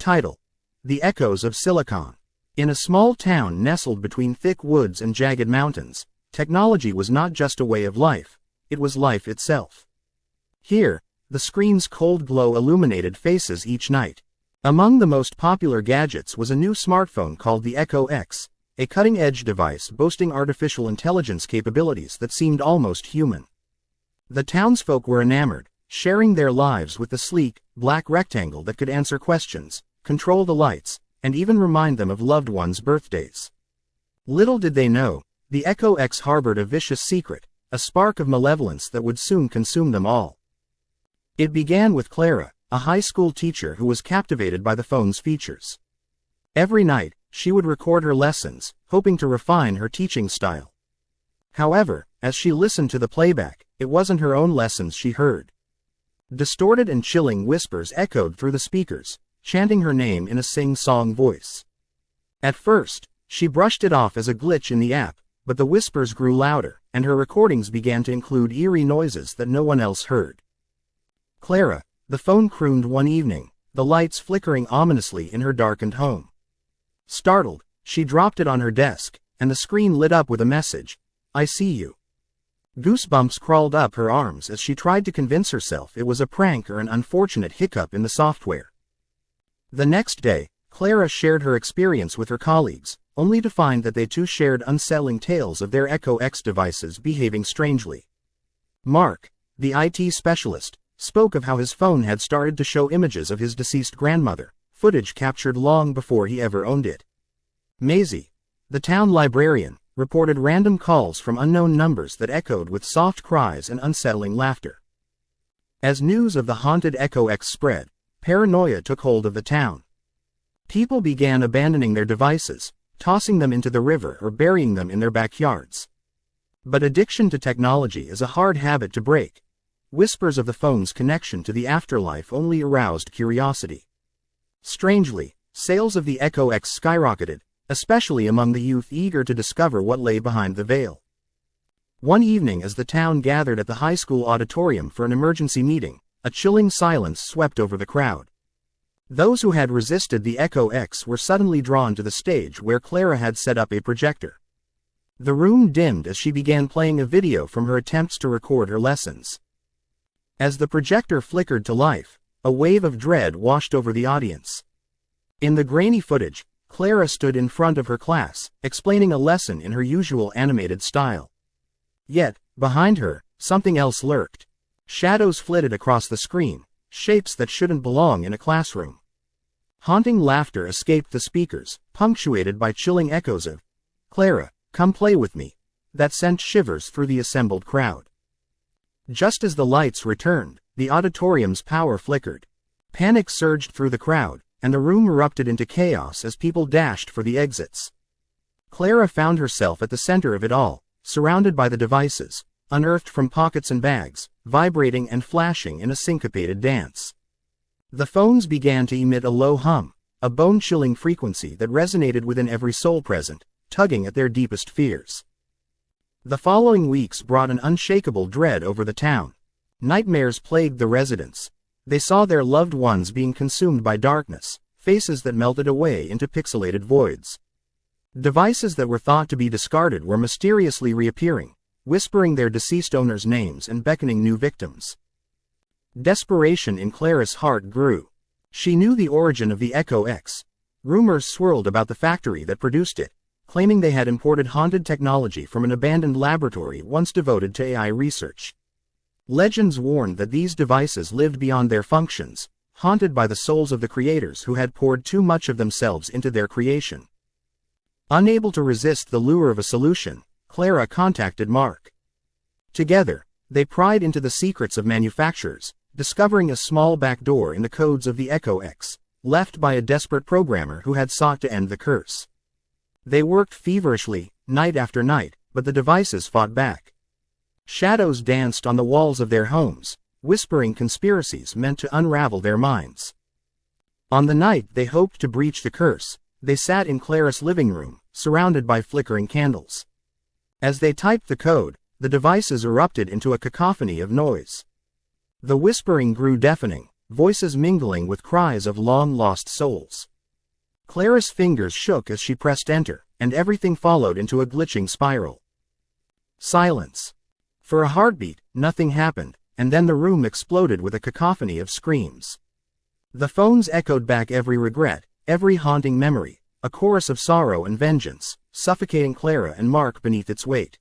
Title: The Echoes of Silicon. In a small town nestled between thick woods and jagged mountains, technology was not just a way of life, it was life itself. Here, the screen's cold glow illuminated faces each night. Among the most popular gadgets was a new smartphone called the Echo X, a cutting-edge device boasting artificial intelligence capabilities that seemed almost human. The townsfolk were enamored, sharing their lives with the sleek, black rectangle that could answer questions, control the lights, and even remind them of loved ones' birthdays. Little did they know, the Echo X harbored a vicious secret, a spark of malevolence that would soon consume them all. It began with Clara, a high school teacher who was captivated by the phone's features. Every night, she would record her lessons, hoping to refine her teaching style. However, as she listened to the playback, it wasn't her own lessons she heard. Distorted and chilling whispers echoed through the speakers, chanting her name in a sing-song voice. At first, she brushed it off as a glitch in the app, but the whispers grew louder, and her recordings began to include eerie noises that no one else heard. Clara, the phone crooned one evening, the lights flickering ominously in her darkened home. Startled, she dropped it on her desk, and the screen lit up with a message: "I see you." Goosebumps crawled up her arms as she tried to convince herself it was a prank or an unfortunate hiccup in the software. The next day, Clara shared her experience with her colleagues, only to find that they too shared unsettling tales of their Echo X devices behaving strangely. Mark, the IT specialist, spoke of how his phone had started to show images of his deceased grandmother, footage captured long before he ever owned it. Maisie, the town librarian, reported random calls from unknown numbers that echoed with soft cries and unsettling laughter. As news of the haunted Echo X spread, paranoia took hold of the town. People began abandoning their devices, tossing them into the river or burying them in their backyards. But addiction to technology is a hard habit to break. Whispers of the phone's connection to the afterlife only aroused curiosity. Strangely, sales of the Echo X skyrocketed, especially among the youth eager to discover what lay behind the veil. One evening as the town gathered at the high school auditorium for an emergency meeting, a chilling silence swept over the crowd. Those who had resisted the Echo X were suddenly drawn to the stage where Clara had set up a projector. The room dimmed as she began playing a video from her attempts to record her lessons. As the projector flickered to life, a wave of dread washed over the audience. In the grainy footage, Clara stood in front of her class, explaining a lesson in her usual animated style. Yet, behind her, something else lurked. Shadows flitted across the screen, shapes that shouldn't belong in a classroom. Haunting laughter escaped the speakers, punctuated by chilling echoes of, "Clara, come play with me," that sent shivers through the assembled crowd. Just as the lights returned, the auditorium's power flickered. Panic surged through the crowd, and the room erupted into chaos as people dashed for the exits. Clara found herself at the center of it all, surrounded by the devices, unearthed from pockets and bags, vibrating and flashing in a syncopated dance. The phones began to emit a low hum, a bone-chilling frequency that resonated within every soul present, tugging at their deepest fears. The following weeks brought an unshakable dread over the town. Nightmares plagued the residents. They saw their loved ones being consumed by darkness, faces that melted away into pixelated voids. Devices that were thought to be discarded were mysteriously reappearing, whispering their deceased owners' names and beckoning new victims. Desperation in Clara's heart grew. She knew the origin of the Echo X. Rumors swirled about the factory that produced it, claiming they had imported haunted technology from an abandoned laboratory once devoted to AI research. Legends warned that these devices lived beyond their functions, haunted by the souls of the creators who had poured too much of themselves into their creation. Unable to resist the lure of a solution, Clara contacted Mark. Together, they pried into the secrets of manufacturers, discovering a small back door in the codes of the Echo X, left by a desperate programmer who had sought to end the curse. They worked feverishly, night after night, but the devices fought back. Shadows danced on the walls of their homes, whispering conspiracies meant to unravel their minds. On the night they hoped to breach the curse, they sat in Clara's living room, surrounded by flickering candles. As they typed the code, the devices erupted into a cacophony of noise. The whispering grew deafening, voices mingling with cries of long-lost souls. Clara's fingers shook as she pressed enter, and everything followed into a glitching spiral. Silence. For a heartbeat, nothing happened, and then the room exploded with a cacophony of screams. The phones echoed back every regret, every haunting memory, a chorus of sorrow and vengeance, suffocating Clara and Mark beneath its weight.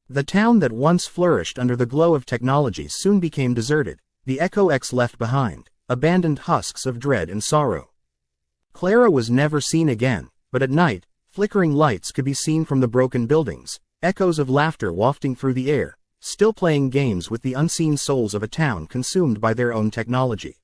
The town that once flourished under the glow of technology soon became deserted, the Echo X left behind, abandoned husks of dread and sorrow. Clara was never seen again, but at night, flickering lights could be seen from the broken buildings, echoes of laughter wafting through the air, still playing games with the unseen souls of a town consumed by their own technology.